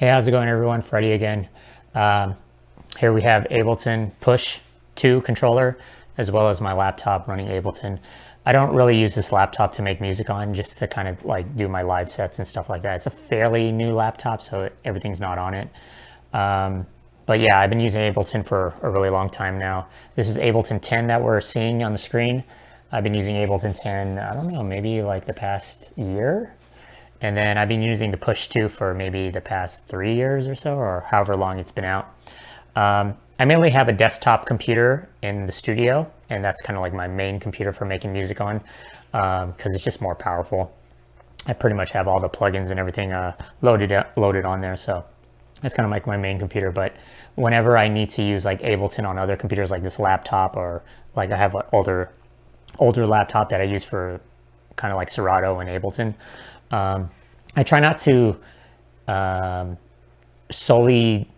Hey, how's it going, everyone? Freddie again. Here we have Ableton Push 2 controller, as well as my laptop running Ableton. I don't really use this laptop to make music on, just to kind of like do my live sets and stuff like that. It's a fairly new laptop, so everything's not on it. But yeah, I've been using Ableton for a really long time now. This is Ableton 10 that we're seeing on the screen. I've been using Ableton 10, I don't know, maybe like the past year. And then I've been using the Push 2 for maybe the past 3 years or so, or however long it's been out. I mainly have a desktop computer in the studio, and that's kind of like my main computer for making music on, because it's just more powerful. I pretty much have all the plugins and everything loaded on there, so that's kind of like my main computer. But whenever I need to use like Ableton on other computers, like this laptop, or like I have an older laptop that I use for kind of like Serato and Ableton, I try not to solely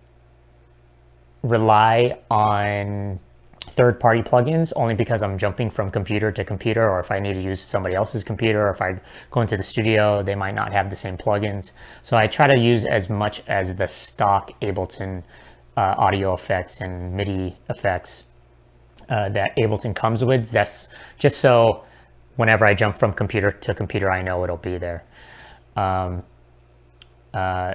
rely on third-party plugins, only because I'm jumping from computer to computer, or if I need to use somebody else's computer, or if I go into the studio, they might not have the same plugins. So I try to use as much as the stock Ableton audio effects and MIDI effects that Ableton comes with. That's just so whenever I jump from computer to computer, I know it'll be there.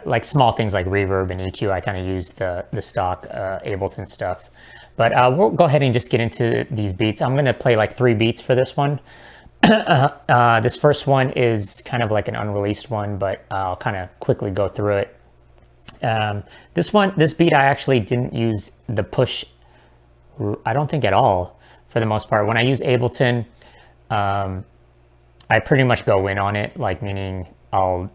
Like small things like reverb and EQ, I kind of use the stock Ableton stuff. But we'll go ahead and just get into these beats. I'm going to play like 3 beats for this one. This first one is kind of like an unreleased one, but I'll kind of quickly go through it. This beat, I actually didn't use the push, I don't think at all, for the most part. When I use Ableton, I pretty much go in on it, like meaning I'll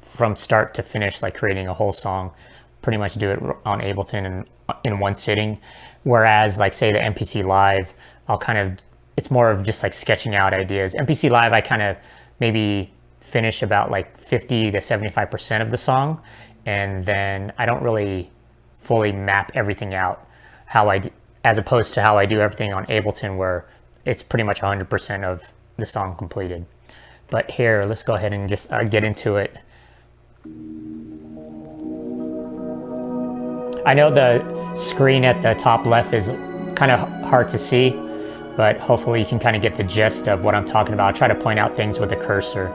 from start to finish, like creating a whole song, pretty much do it on Ableton and in one sitting. Whereas like say the MPC Live, it's more of just like sketching out ideas. MPC Live, I kind of maybe finish about like 50 to 75% of the song, and then I don't really fully map everything out as opposed to how I do everything on Ableton, where it's pretty much 100% of the song completed. But here, let's go ahead and just get into it. I know the screen at the top left is kind of hard to see, but hopefully you can kind of get the gist of what I'm talking about. I'll try to point out things with a cursor.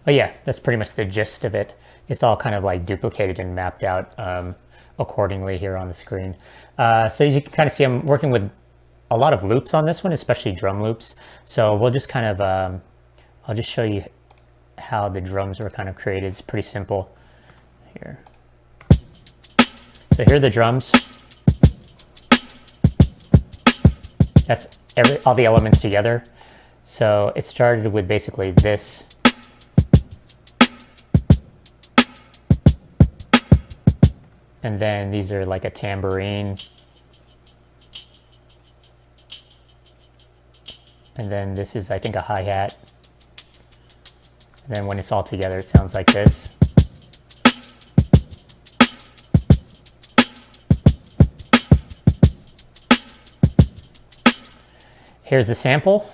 But yeah, that's pretty much the gist of it. It's all kind of like duplicated and mapped out accordingly here on the screen. So as you can kind of see, I'm working with a lot of loops on this one, especially drum loops. So we'll just kind of, I'll just show you how the drums were kind of created. It's pretty simple here. So here are the drums. That's all the elements together. So it started with basically this. And then these are like a tambourine. And then this is, I think, a hi-hat. And then when it's all together, it sounds like this. Here's the sample.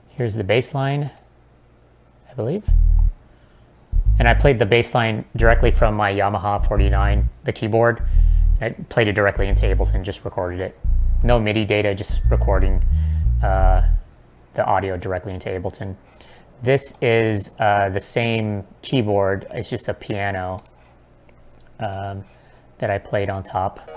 Here's the bass line, I believe. And I played the bass line directly from my Yamaha 49, the keyboard. I played it directly into Ableton, just recorded it. No MIDI data, just recording the audio directly into Ableton. This is the same keyboard, it's just a piano that I played on top.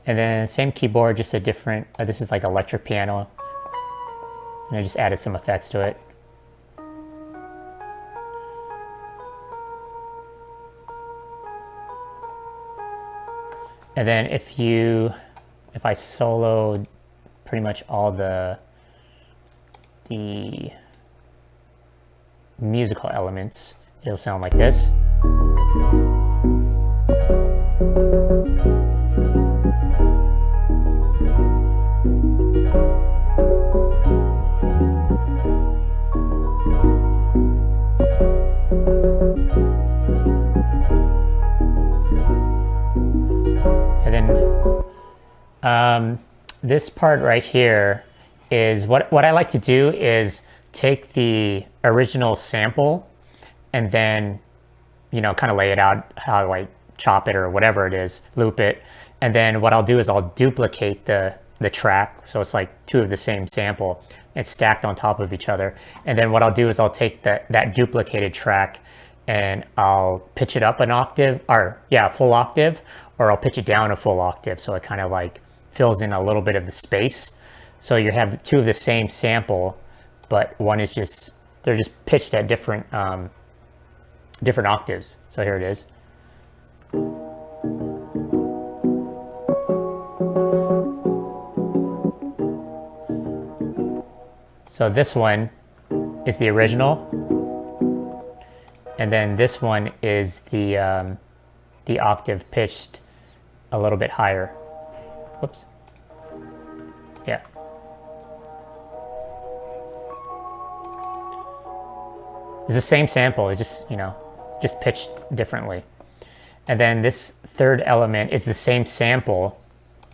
And then same keyboard, just a different, this is like electric piano. And I just added some effects to it. And then if I soloed pretty much all the musical elements, it'll sound like this. This part right here is what I like to do is take the original sample and then, you know, kind of lay it out how I chop it or whatever it is, loop it. And then what I'll do is I'll duplicate the track. So it's like two of the same sample. It's stacked on top of each other. And then what I'll do is I'll take that duplicated track and I'll pitch it up an octave, or yeah, a full octave, or I'll pitch it down a full octave. So it kind of like fills in a little bit of the space. So you have two of the same sample, but one is just, they're just pitched at different different octaves. So here it is. So this one is the original, and then this one is the octave pitched a little bit higher. Whoops. Yeah. It's the same sample, it just, you know, just pitched differently. And then this third element is the same sample,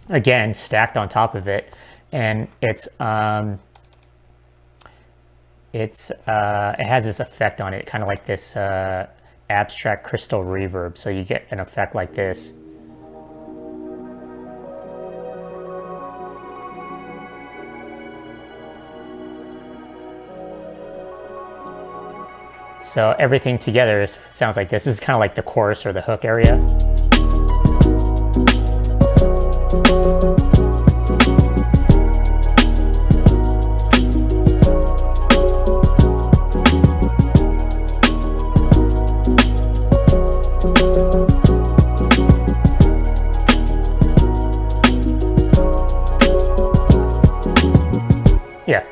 again, stacked on top of it. And it has this effect on it, kind of like this abstract crystal reverb. So you get an effect like this. So everything together sounds like this. This is kind of like the chorus or the hook area. Yeah.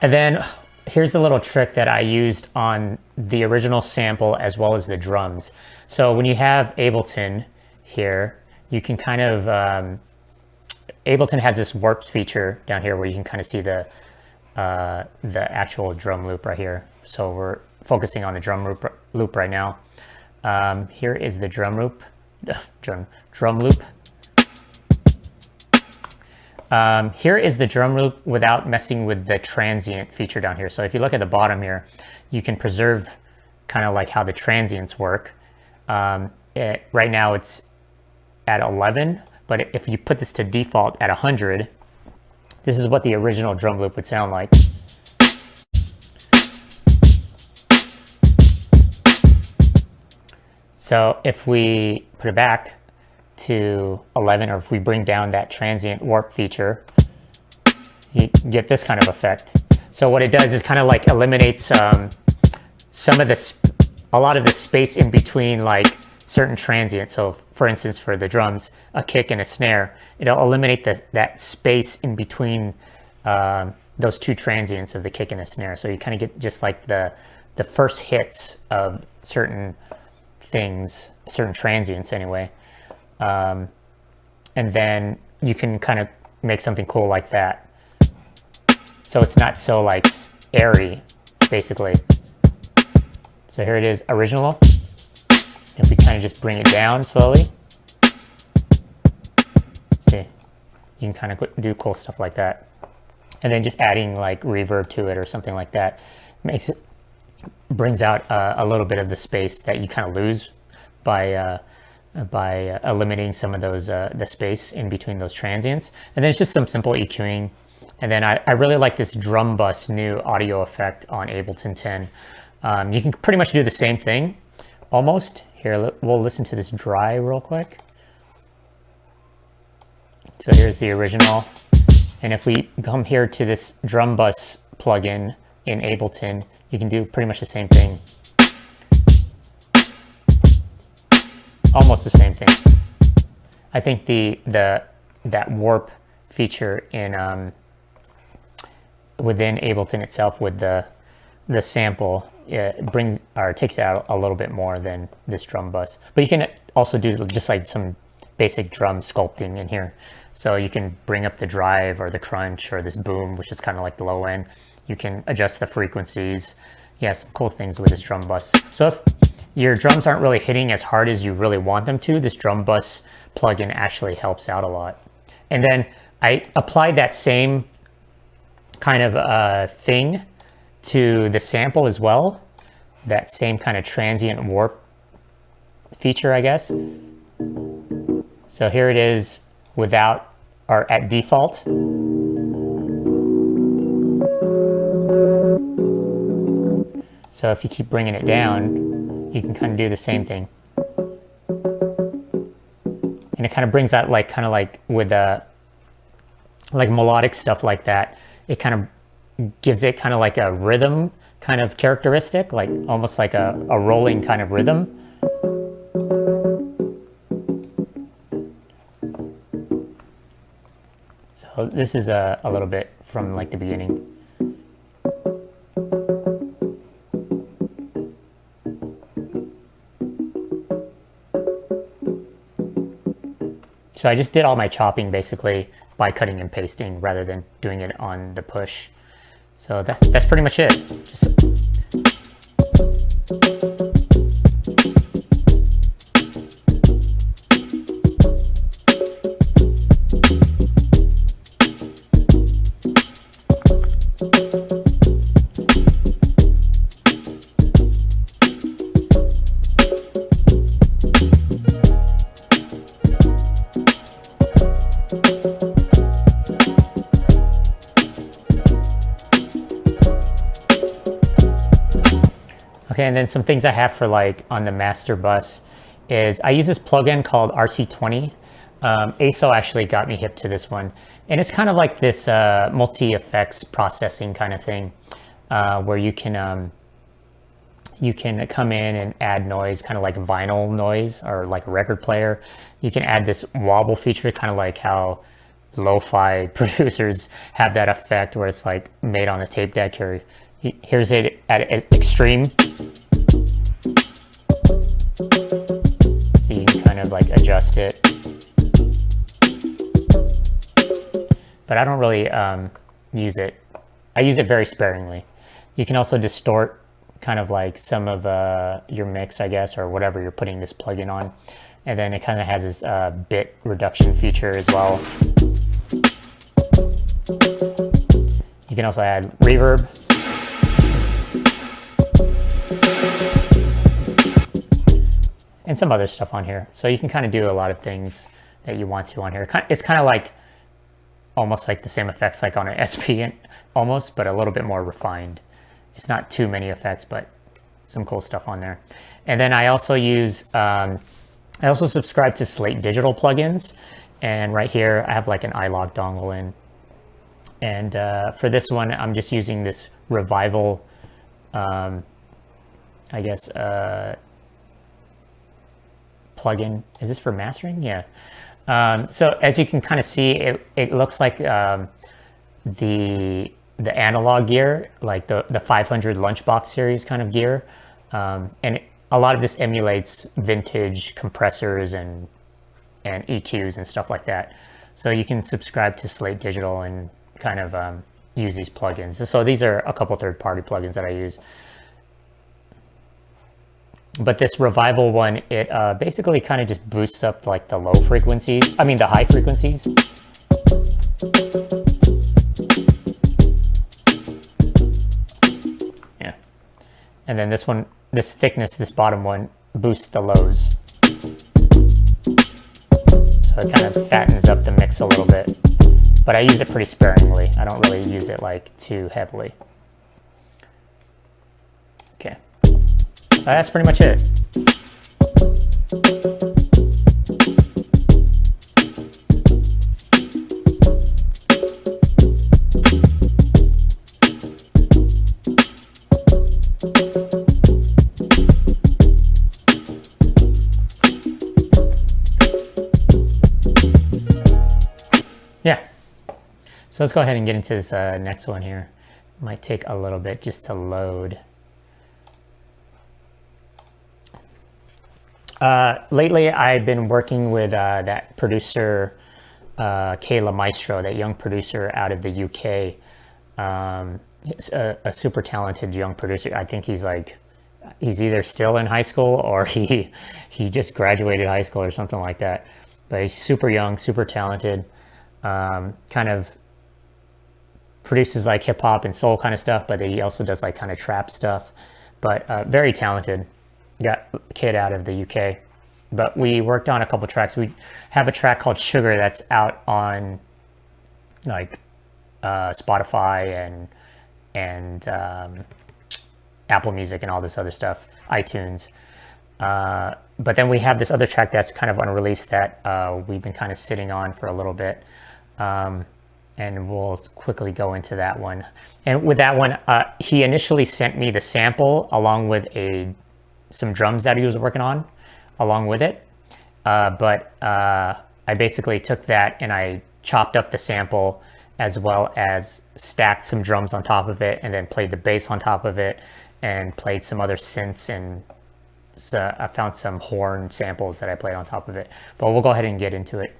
And then here's a little trick that I used on the original sample as well as the drums. So when you have Ableton here, you can kind of, Ableton has this warp feature down here where you can kind of see the actual drum loop right here. So we're focusing on the drum loop right now. Here is the drum loop. Here is the drum loop without messing with the transient feature down here. So if you look at the bottom here, you can preserve kind of like how the transients work. Right now it's at 11, but if you put this to default at 100, this is what the original drum loop would sound like. So if we put it back to 11, or if we bring down that transient warp feature, you get this kind of effect. So what it does is kind of like eliminates some of a lot of the space in between like certain transients. So for instance, for the drums, a kick and a snare, it'll eliminate that space in between those two transients of the kick and the snare. So you kind of get just like the the first hits of certain things, certain transients anyway. And then you can kind of make something cool like that. So it's not so like airy, basically. So here it is, original. If we kind of just bring it down slowly. See, you can kind of do cool stuff like that. And then just adding like reverb to it or something like that makes it, brings out a little bit of the space that you kind of lose by eliminating some of those the space in between those transients. And then it's just some simple EQing. And then I really like this drum bus new audio effect on Ableton 10. You can pretty much do the same thing, almost. Here, we'll listen to this dry real quick. So here's the original. And if we come here to this drum bus plugin in Ableton, you can do pretty much the same thing. Almost the same thing. I think that warp feature in within Ableton itself with the sample, it brings or takes it out a little bit more than this drum bus. But you can also do just like some basic drum sculpting in here. So you can bring up the drive or the crunch or this boom, which is kind of like the low end. You can adjust the frequencies. Yeah, some cool things with this drum bus. So if your drums aren't really hitting as hard as you really want them to, this drum bus plugin actually helps out a lot. And then I applied that same kind of thing to the sample as well. That same kind of transient warp feature, I guess. So here it is without or at default. So if you keep bringing it down, you can kind of do the same thing. And it kind of brings out like kind of like with like melodic stuff like that. It kind of gives it kind of like a rhythm kind of characteristic, like almost like a rolling kind of rhythm. So this is a little bit from like the beginning. So I just did all my chopping basically by cutting and pasting rather than doing it on the push. So that's pretty much it. Okay, and then some things I have for like on the master bus is I use this plugin called RC20. ASO actually got me hip to this one. And it's kind of like this multi-effects processing kind of thing where you can come in and add noise, kind of like vinyl noise or like a record player. You can add this wobble feature, kind of like how lo-fi producers have that effect where it's like made on a tape deck. Here's it at its extreme. So you can kind of like adjust it. But I don't really use it. I use it very sparingly. You can also distort kind of like some of your mix, I guess, or whatever you're putting this plugin on. And then it kind of has this bit reduction feature as well. You can also add reverb. And some other stuff on here. So you can kind of do a lot of things that you want to on here. It's kind of like almost like the same effects like on an SP almost, but a little bit more refined. It's not too many effects, but some cool stuff on there. And then I also use, I also subscribe to Slate Digital plugins. And right here, I have like an iLog dongle in. And for this one, I'm just using this Revival, I guess, plugin. Is this for mastering? Yeah. So as you can kind of see, it looks like the the analog gear, like the 500 Lunchbox series kind of gear. And a lot of this emulates vintage compressors and EQs and stuff like that. So you can subscribe to Slate Digital and kind of use these plugins. So these are a couple third-party plugins that I use. But this Revival one, it basically kind of just boosts up like the low frequencies. I mean the high frequencies. Yeah. And then this one, this thickness, this bottom one, boosts the lows. So it kind of fattens up the mix a little bit. But I use it pretty sparingly. I don't really use it like too heavily. Okay. That's pretty much it. Yeah. So let's go ahead and get into this next one here. Might take a little bit just to load. Lately, I've been working with that producer, Kayla Maestro, that young producer out of the UK. He's a super talented young producer. I think he's either still in high school or he just graduated high school or something like that. But he's super young, super talented. Kind of produces like hip hop and soul kind of stuff, but he also does like kind of trap stuff. But very talented. Got a kid out of the UK, but we worked on a couple tracks. We have a track called Sugar that's out on like Spotify and Apple Music and all this other stuff, iTunes. But then we have this other track that's kind of unreleased that we've been kind of sitting on for a little bit. And we'll quickly go into that one. And with that one, he initially sent me the sample along with some drums that he was working on along with it. But I basically took that and I chopped up the sample as well as stacked some drums on top of it and then played the bass on top of it and played some other synths, and so I found some horn samples that I played on top of it. But we'll go ahead and get into it.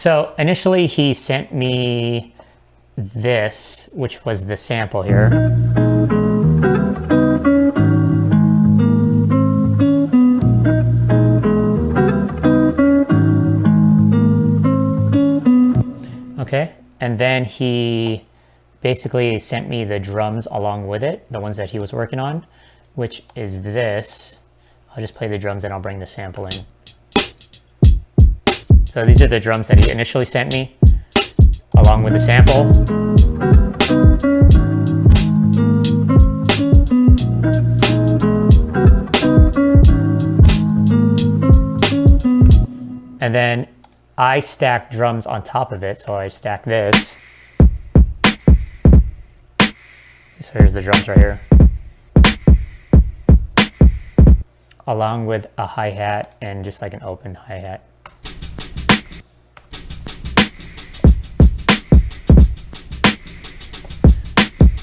So initially he sent me this, which was the sample here. Okay, and then he basically sent me the drums along with it, the ones that he was working on, which is this. I'll just play the drums and I'll bring the sample in. So these are the drums that he initially sent me, along with the sample. And then I stack drums on top of it, so I stack this. So here's the drums right here. Along with a hi-hat and just like an open hi-hat.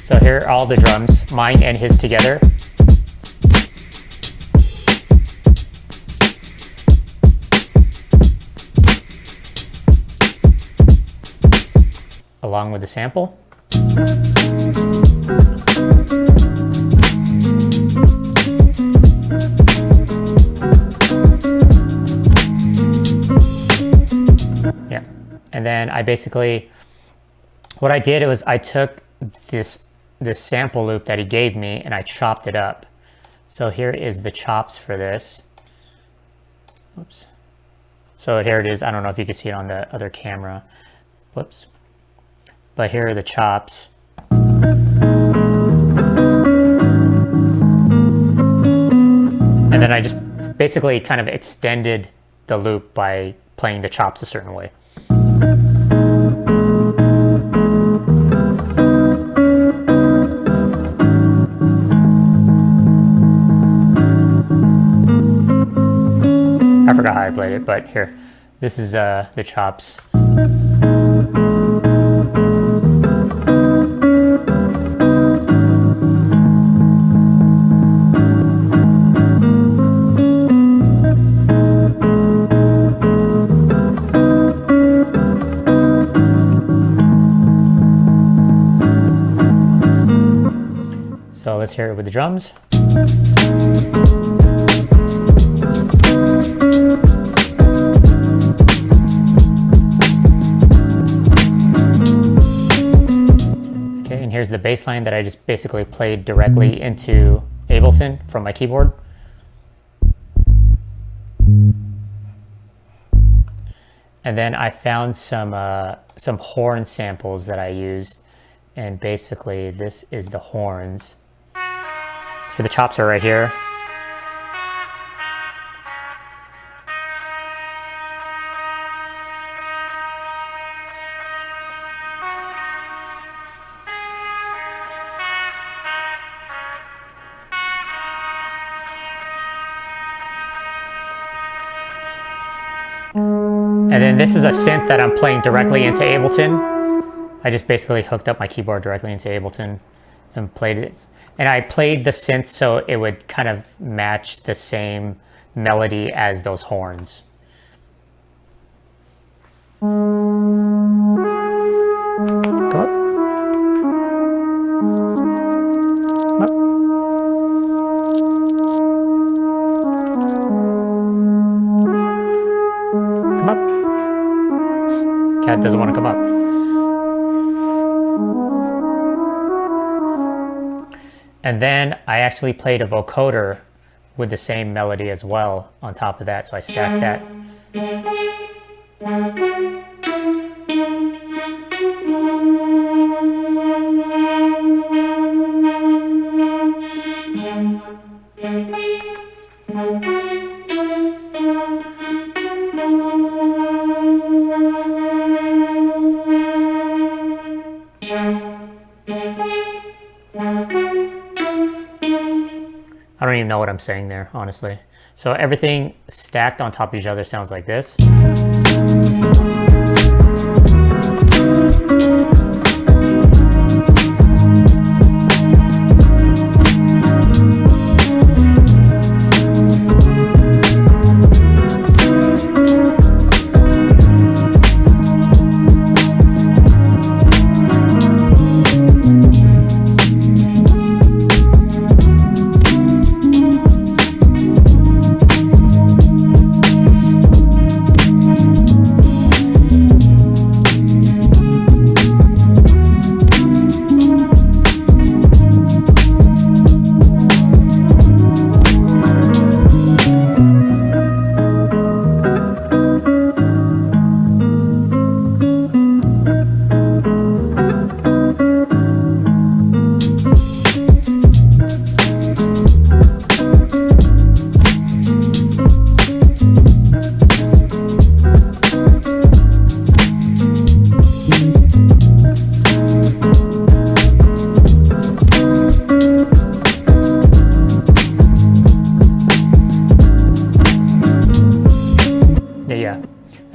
So here are all the drums, mine and his together. Along with the sample. Yeah, and then I basically, what I did was I took this sample loop that he gave me and I chopped it up. So here is the chops for this. Whoops. So here it is. I don't know if you can see it on the other camera. Whoops. But here are the chops. And then I just basically kind of extended the loop by playing the chops a certain way. I forgot how I played it, but here, this is the chops. So let's hear it with the drums. Okay, and here's the bass line that I just basically played directly into Ableton from my keyboard. And then I found some horn samples that I used, and basically this is the horns. So the chops are right here. And then this is a synth that I'm playing directly into Ableton. I just basically hooked up my keyboard directly into Ableton and played it. And I played the synth so it would kind of match the same melody as those horns. Come up. Come up. Come up. Cat doesn't want to come up. And then I actually played a vocoder with the same melody as well on top of that, so I stacked that. I don't even know what I'm saying there, honestly. So everything stacked on top of each other sounds like this.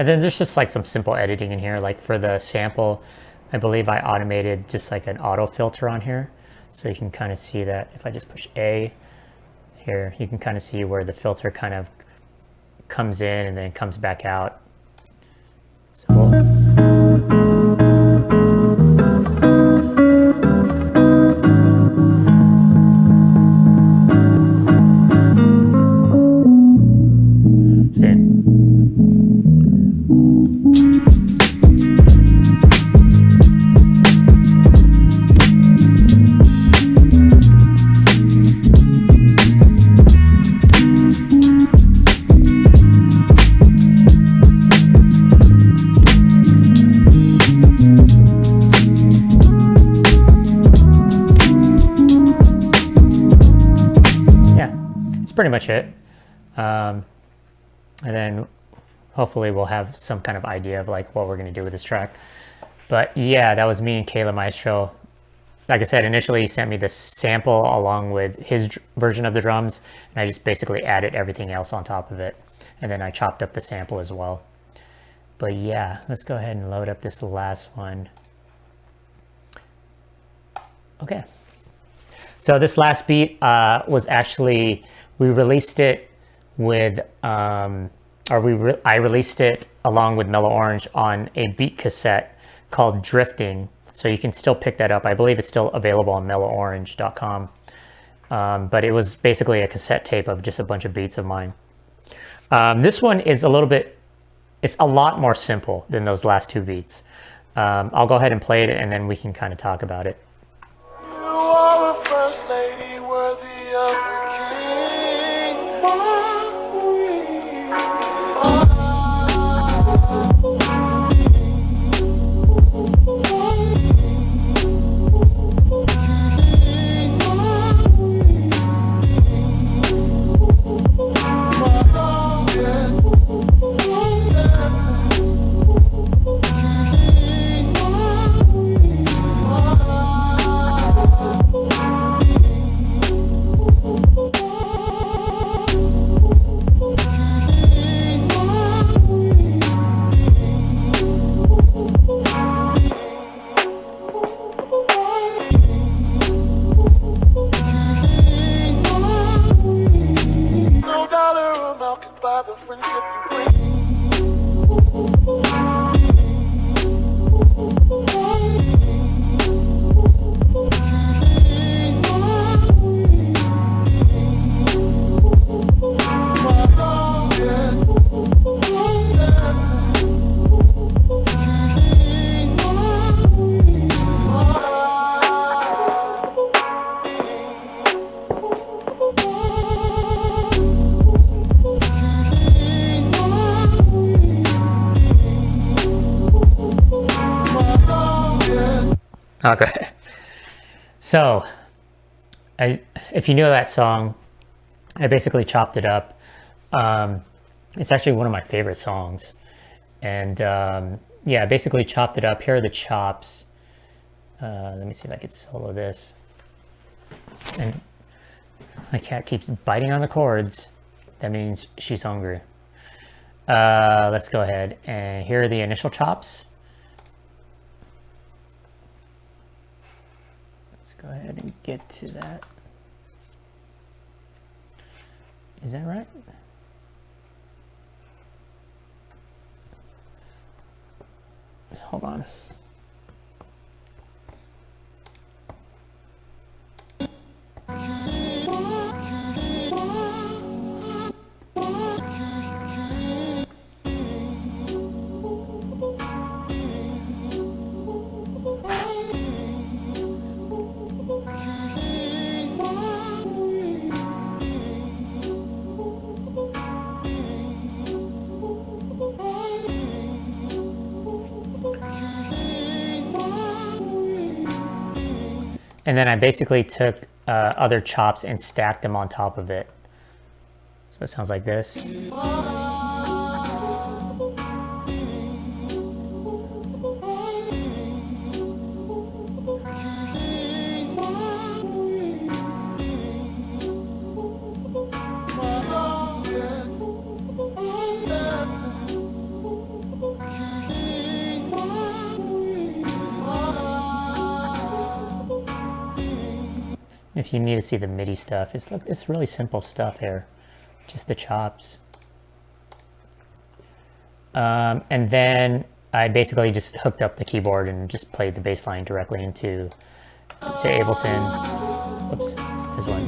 And then there's just like some simple editing in here. Like for the sample, I believe I automated just like an auto filter on here. So you can kind of see that if I just push A here, you can kind of see where the filter kind of comes in and then comes back out. So pretty much it. And then hopefully we'll have some kind of idea of like what we're going to do with this track. But yeah, that was me and Kayla Maestro. Like I said, initially he sent me the sample along with his version of the drums, and I just basically added everything else on top of it. And then I chopped up the sample as well. But yeah, let's go ahead and load up this last one. Okay. So this last beat was actually, we released it with, I released it along with Mellow Orange on a beat cassette called Drifting. So you can still pick that up. I believe it's still available on melloworange.com. But it was basically a cassette tape of just a bunch of beats of mine. This one is a little bit, it's a lot more simple than those last two beats. I'll go ahead and play it and then we can kind of talk about it. You are a first lady worthy of the king. Okay, so if you know that song, I basically chopped it up. It's actually one of my favorite songs, and yeah, I basically chopped it up. Here are the chops. Let me see if I can solo this. And my cat keeps biting on the cords. That means she's hungry. Let's go ahead, and here are the initial chops. Go ahead and get to that. Is that right? Hold on. And then I basically took other chops and stacked them on top of it. So it sounds like this. If you need to see the MIDI stuff, it's really simple stuff here, just the chops. And then I basically just hooked up the keyboard and just played the bass line directly into Ableton. Whoops, it's this one.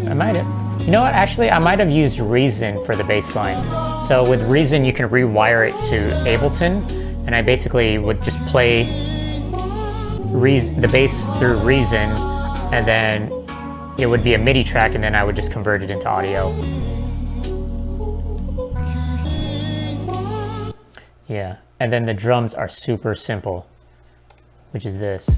I might have, you know what, actually I might have used Reason for the bass line. So with Reason you can rewire it to Ableton, and I basically would just play the bass through Reason, and then it would be a MIDI track, and then I would just convert it into audio. Yeah, and then the drums are super simple, which is this.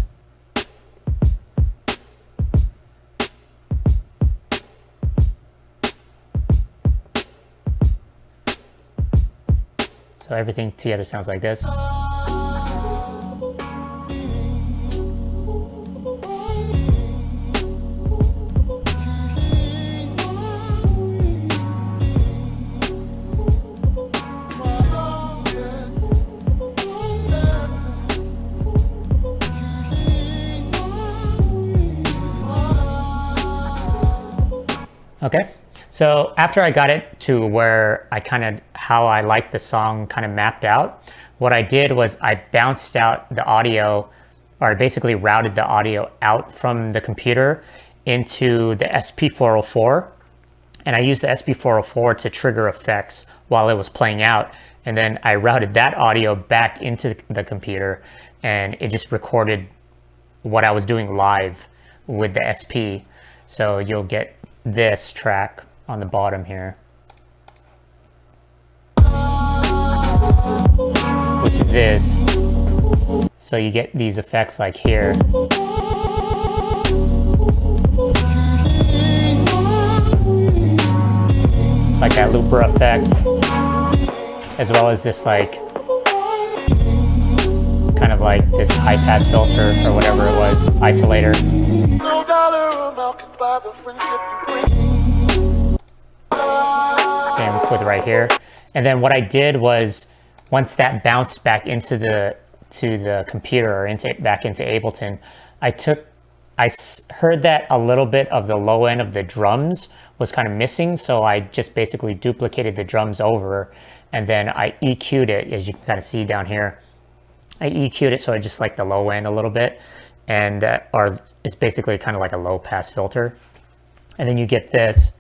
So everything together sounds like this. Okay, so after I got it to where how I liked the song kind of mapped out, what I did was I bounced out the audio, or I basically routed the audio out from the computer into the SP404, and I used the SP404 to trigger effects while it was playing out, and then I routed that audio back into the computer, and it just recorded what I was doing live with the SP. So you'll get this track on the bottom here, which is this. So you get these effects like here. Like that looper effect, as well as this like, kind of like this high pass filter or whatever it was, isolator. No dollar amount can buy the friendship you bring. Same with right here. And then what I did was, once that bounced back into the computer or back into Ableton, I heard that a little bit of the low end of the drums was kind of missing, so I just basically duplicated the drums over, and then I EQ'd it, as you can kind of see down here. I EQ'd it so I just like the low end a little bit, and or it's basically kind of like a low pass filter. And then you get this,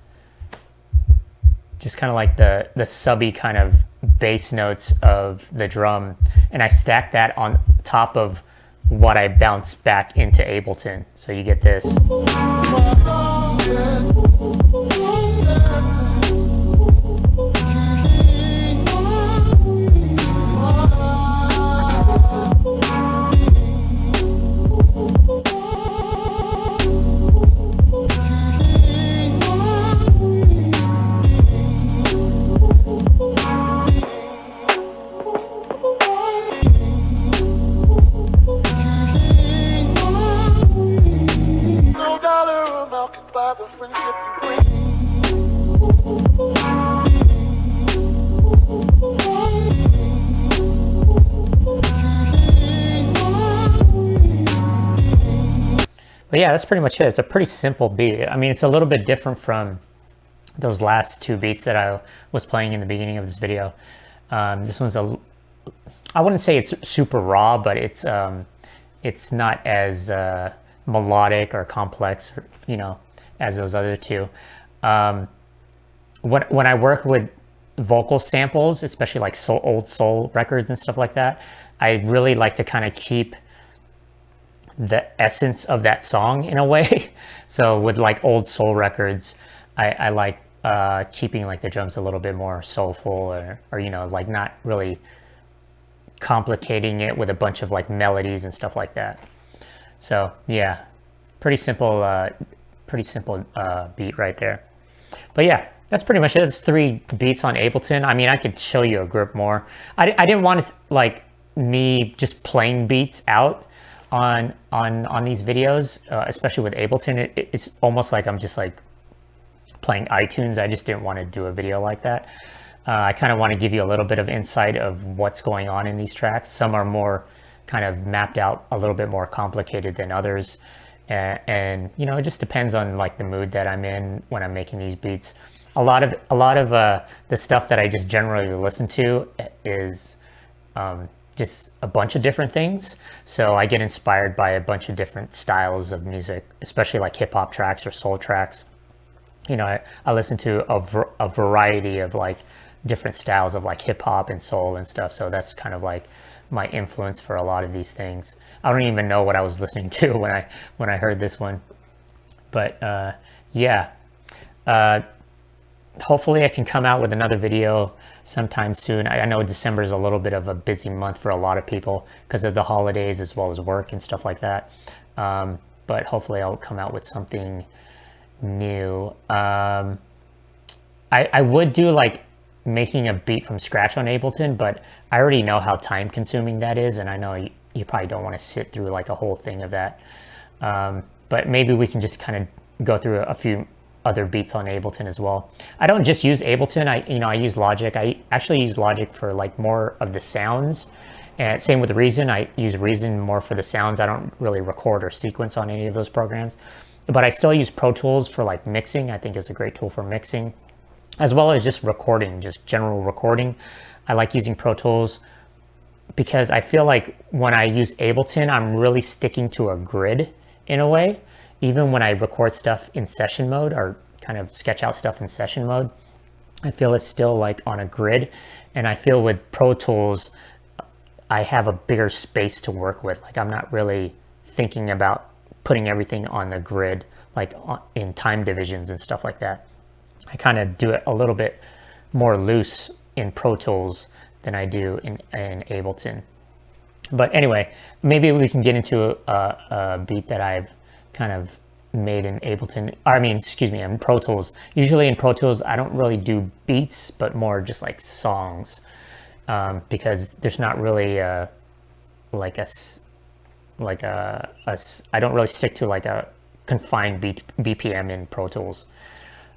just kind of like the subby kind of bass notes of the drum, and I stack that on top of what I bounced back into Ableton. So you get this. The friendship you bring. But yeah, that's pretty much it. It's a pretty simple beat. I mean, it's a little bit different from those last two beats that I was playing in the beginning of this video. This one's I wouldn't say it's super raw, but it's not as melodic or complex, or, you know, as those other two. When I work with vocal samples, especially like old soul records and stuff like that, I really like to kind of keep the essence of that song in a way. So with like old soul records, I like keeping like the drums a little bit more soulful, or you know, like not really complicating it with a bunch of like melodies and stuff like that. So yeah, pretty simple beat right there. But yeah, that's pretty much it. It's 3 beats on Ableton. I mean, I could show you a group more. I didn't want to like me just playing beats out on these videos, especially with Ableton. It's almost like I'm just like playing iTunes. I just didn't want to do a video like that. I kind of want to give you a little bit of insight of what's going on in these tracks. Some are more kind of mapped out, a little bit more complicated than others. And you know, it just depends on like the mood that I'm in when I'm making these beats. A lot of the stuff that I just generally listen to is just a bunch of different things. So I get inspired by a bunch of different styles of music, especially like hip hop tracks or soul tracks. You know, I listen to a variety of like different styles of like hip hop and soul and stuff. So that's kind of like my influence for a lot of these things. I don't even know what I was listening to when I heard this one, but yeah. Hopefully I can come out with another video sometime soon. I know December is a little bit of a busy month for a lot of people because of the holidays as well as work and stuff like that. But hopefully I'll come out with something new. I would do like making a beat from scratch on Ableton, but I already know how time consuming that is, and I know you probably don't want to sit through like a whole thing of that. But maybe we can just kind of go through a few other beats on Ableton as well. I don't just use Ableton. I use Logic. I actually use Logic for like more of the sounds. And same with Reason. I use Reason more for the sounds. I don't really record or sequence on any of those programs. But I still use Pro Tools for like mixing. I think it's a great tool for mixing, as well as just recording, just general recording. I like using Pro Tools because I feel like when I use Ableton, I'm really sticking to a grid in a way. Even when I record stuff in session mode or kind of sketch out stuff in session mode, I feel it's still like on a grid. And I feel with Pro Tools, I have a bigger space to work with. Like I'm not really thinking about putting everything on the grid, like in time divisions and stuff like that. I kind of do it a little bit more loose in Pro Tools than I do in Ableton. But anyway, maybe we can get into a beat that I've kind of made in Ableton. I mean, excuse me, in Pro Tools. Usually in Pro Tools, I don't really do beats, but more just like songs, because there's not really I don't really stick to like a confined BPM in Pro Tools.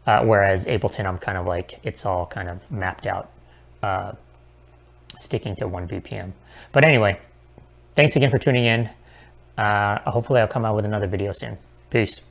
Whereas Ableton, I'm kind of like, it's all kind of mapped out, sticking to 1 BPM. But anyway, thanks again for tuning in. Hopefully I'll come out with another video soon. Peace.